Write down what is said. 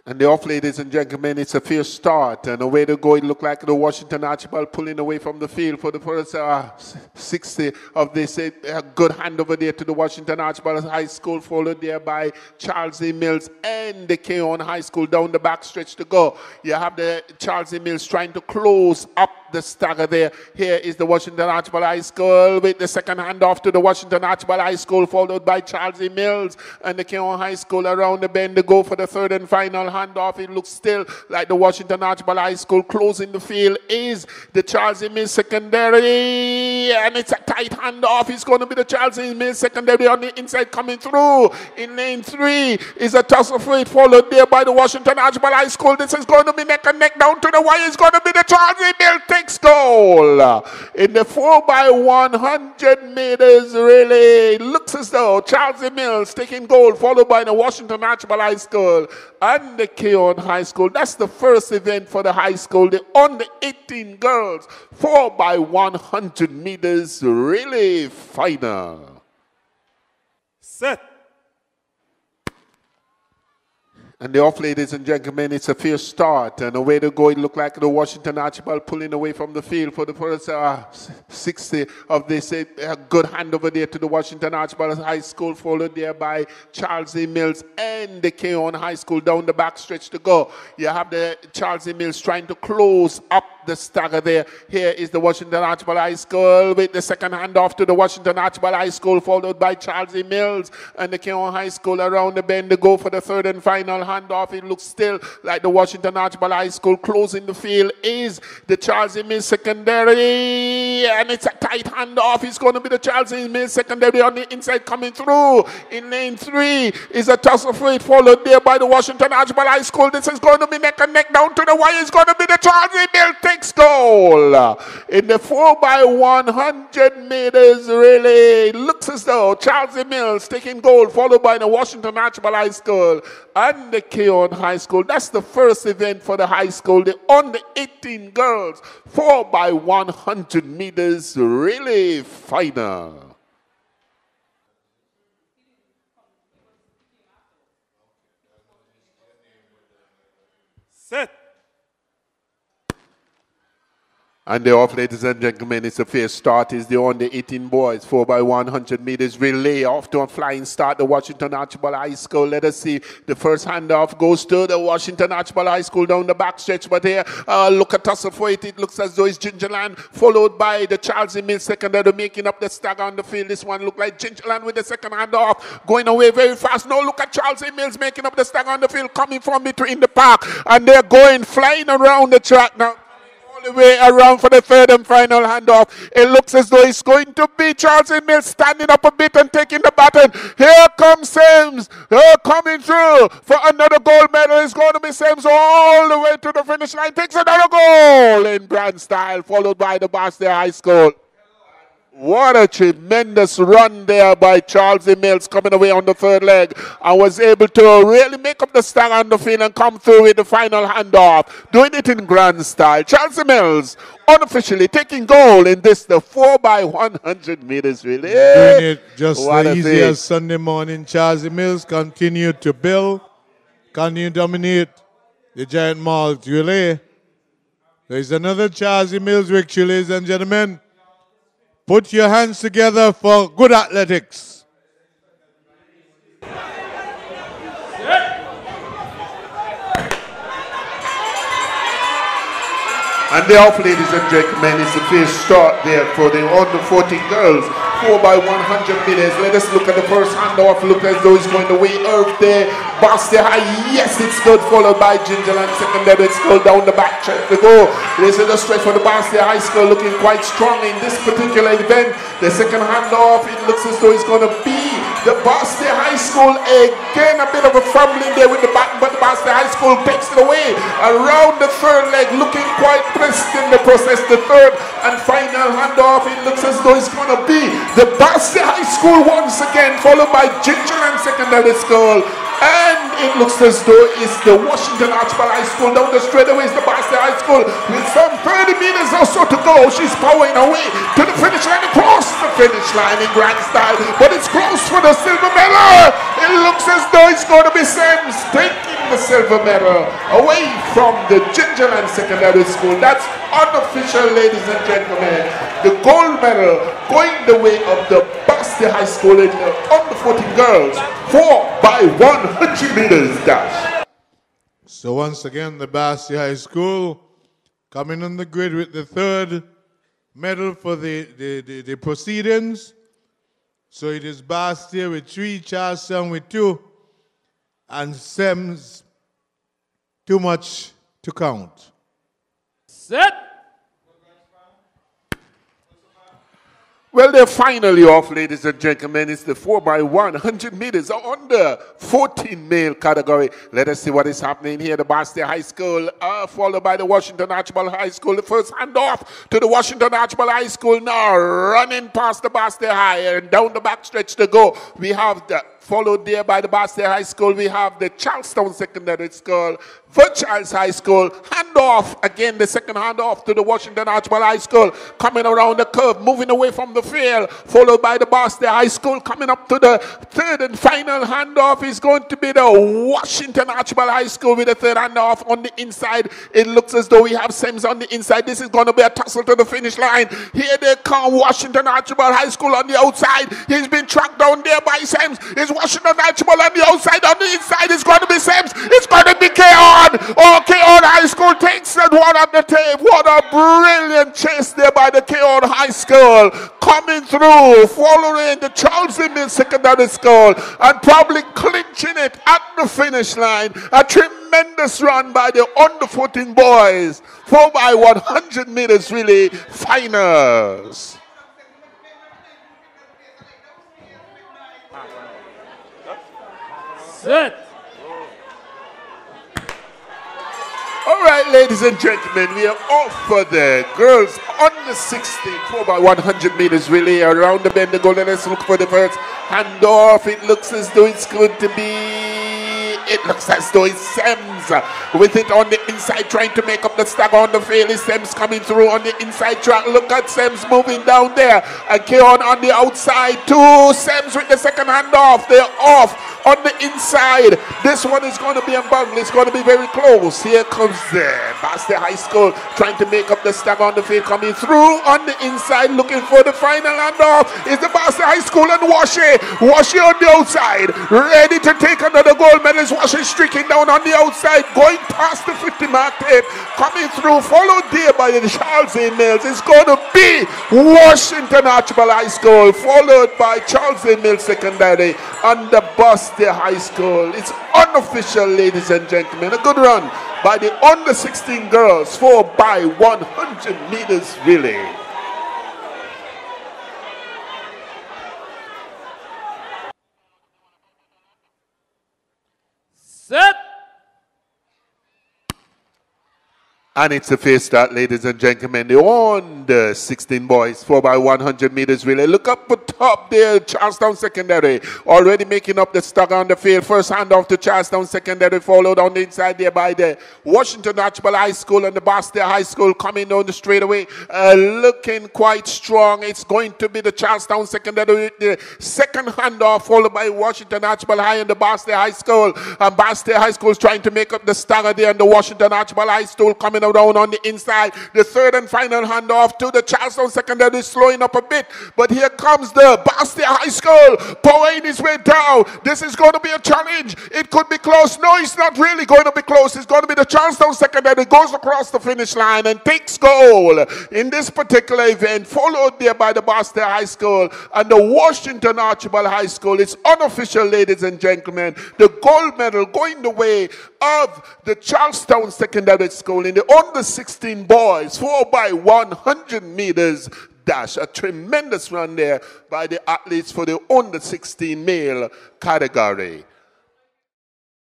And the off, ladies and gentlemen, it's a fierce start. And away to go, it looked like the Washington Archibald pulling away from the field for the first 60 of this. A good hand over there to the Washington Archibald High School, followed there by Charles E. Mills and the Keon High School down the back stretch to go. You have the Charles E. Mills trying to close up the stagger there. Here is the Washington Archibald High School with the second handoff to the Washington Archibald High School, followed by Charles E. Mills and the Keon High School around the bend to go for the third and final handoff. It looks still like the Washington Archibald High School. Closing the field is the Charles E. Mills secondary, and it's a tight handoff. It's going to be the Charles E. Mills secondary on the inside coming through. In lane 3 is a toss of weight, followed there by the Washington Archibald High School. This is going to be neck and neck down to the wire. It's going to be the Charles E. Mills takes goal in the 4x100 meters relay. It looks as though Charles E. Mills taking goal, followed by the Washington Archibald High School and the Keon High School. That's the first event for the high school, the under 18 girls 4x100 meters relay final. Set. And the off, ladies and gentlemen, it's a fierce start. And away to go, it looked like the Washington Archibald pulling away from the field for the first 60 of this. A good hand over there to the Washington Archibald High School, followed there by Charles E. Mills and the Keon High School down the back stretch to go. You have the Charles E. Mills trying to close up the stagger there. Here is the Washington Archibald High School with the second handoff to the Washington Archibald High School, followed by Charles E. Mills and the Keon High School around the bend to go for the third and final handoff. It looks still like the Washington Archibald High School. Closing the field is the Charles E. Mills secondary, and it's a tight handoff. It's going to be the Charles E. Mills secondary on the inside coming through. In lane 3 is a toss of weight, followed there by the Washington Archibald High School. This is going to be neck and neck down to the wire. It's going to be the Charles E. Mills takes goal in the 4x100 meters relay. It looks as though Charles E. Mills taking goal, followed by the Washington Archibald High School and the Keon High School. That's the first event for the high school, the under 18 girls 4x100 meters relay final. Set. And the off, ladies and gentlemen, it's a fair start. Is the under 18 boys 4x100 meters relay off to a flying start. The Washington Archibald High School. Let us see. The first handoff goes to the Washington Archibald High School down the back stretch. But here, look at us for it. It looks as though it's Gingerland, followed by the Charles E. Mills secondary making up the stagger on the field. This one looked like Gingerland with the second handoff, going away very fast. Now look at Charles E. Mills making up the stagger on the field, coming from between the park, and they're going flying around the track now. The way around for the third and final handoff. It looks as though it's going to be Charles E. Mills standing up a bit and taking the baton. Here comes Sims coming through for another gold medal. It's going to be Sims all the way to the finish line. Takes another goal in grand style, followed by the Boston High School. What a tremendous run there by Charles E. Mills, coming away on the third leg, and was able to really make up the stagger on the field and come through with the final handoff, doing it in grand style. Charles E. Mills unofficially taking goal in this, the 4x100 meters relay. Doing it just as easy as Sunday morning. Charles E. Mills continued to build, continued to dominate the giant Malt relay. There's another Charles E. Mills victory, ladies and gentlemen. Put your hands together for good athletics. And the off, ladies and gentlemen, is the first start there for the under 14 girls 4x100 meters. Let us look at the first handoff. Look as though it's going the way of the Boston High. Yes, it's good, followed by Gingerland secondary. It's go down the back track to go. This is the stretch for the Boston High School, looking quite strong in this particular event. The second handoff, it looks as though it's going to be the Boston High School. Again, a bit of a fumbling there with the baton, but the Boston High School takes it away around the third leg, looking quite brisk in the process. The third and final handoff, it looks as though it's going to be the Boston High School once again, followed by Gingerland Secondary School. And it looks as though it's the Washington Archibald High School. Down the straightaway is the Boston High School. With some 30 meters or so to go, she's powering her way to the finish line, across the finish line in grand style. But it's close for the silver medal. It looks as though it's going to be Sims taking the silver medal away from the Gingerland Secondary School. That's unofficial, ladies and gentlemen. The gold medal going the way of the Boston High School in the under 14 girls 4x100 meters dash. So once again, the Basti High School coming on the grid with the third medal for the proceedings. So it is Basti with 3, Charleston with 2, and Sems too much to count. Set. Well, they're finally off, ladies and gentlemen. It's the 4x100 meters under 14 male category. Let us see what is happening here. The Boston High School, followed by the Washington Archibald High School. The first handoff to the Washington Archibald High School now, running past the Boston High and down the backstretch to go. We have the followed there by the Boston High School. We have the Charlestown Secondary School, Verchilds High School, handoff, again the second handoff to the Washington Archibald High School, coming around the curve, moving away from the field, followed by the Boston High School, coming up to the third and final handoff is going to be the Washington Archibald High School with the third handoff on the inside. It looks as though we have Sims on the inside. This is going to be a tussle to the finish line. Here they come, Washington Archibald High School on the outside. He's been tracked down there by Sims. It's Washington Archibald on the outside. On the inside is going to be Sims. It's going to be Keon. Oh, Keon High School takes that one at the tape. What a brilliant chase there by the Keon High School. Coming through, following the Charles Emil Secondary School and probably clinching it at the finish line. A tremendous run by the under 14 boys. 4x100 meters relay finals. Set. All right, ladies and gentlemen, we are off for the girls under 16 4x100 meters relay around the bend. The goal. Let's look for the first handoff. It looks as though it's going to be. It looks as though it's Sems with it on the inside, trying to make up the stagger on the field. Is Sems coming through on the inside track? Look at Sems moving down there. And Keon on the outside too. Sems with the second handoff. They're off on the inside. This one is going to be unbundled. It's going to be very close. Here comes the Boston High School trying to make up the stagger on the field, coming through on the inside, looking for the final handoff. Is the Boston High School and Washi on the outside, ready to take another gold medal. Washi streaking down on the outside, going past the 50 mark tape, coming through, followed there by the Charles A. Mills. It's going to be Washington Archibald High School, followed by Charles A. Mills Secondary and the Boston High School. It's unofficial, ladies and gentlemen. A good run by the under 16 girls 4x100 meters relay. Set. And it's a fair start, ladies and gentlemen. The under 16 boys 4x100 meters relay. Look up at top there, Charlestown Secondary already making up the stagger on the field. First handoff to Charlestown Secondary, followed on the inside there by the Washington Archibald High School and the Boston High School coming down the straightaway, looking quite strong. It's going to be the Charlestown Secondary with the second handoff, followed by Washington Archibald High and the Boston High School. And Boston High School is trying to make up the stagger there, and the Washington Archibald High School coming around on the inside. The third and final handoff to the Charlestown Secondary, slowing up a bit, but here comes the Boston High School powering his way down. This is going to be a challenge. It could be close. No, it's not really going to be close. It's going to be the Charlestown Secondary that goes across the finish line and takes gold in this particular event, followed there by the Boston High School and the Washington Archibald High School. It's unofficial, ladies and gentlemen. The gold medal going the way of the Charlestown Secondary School in the under 16 boys 4x100 meters dash. A tremendous run there by the athletes for the under 16 male category.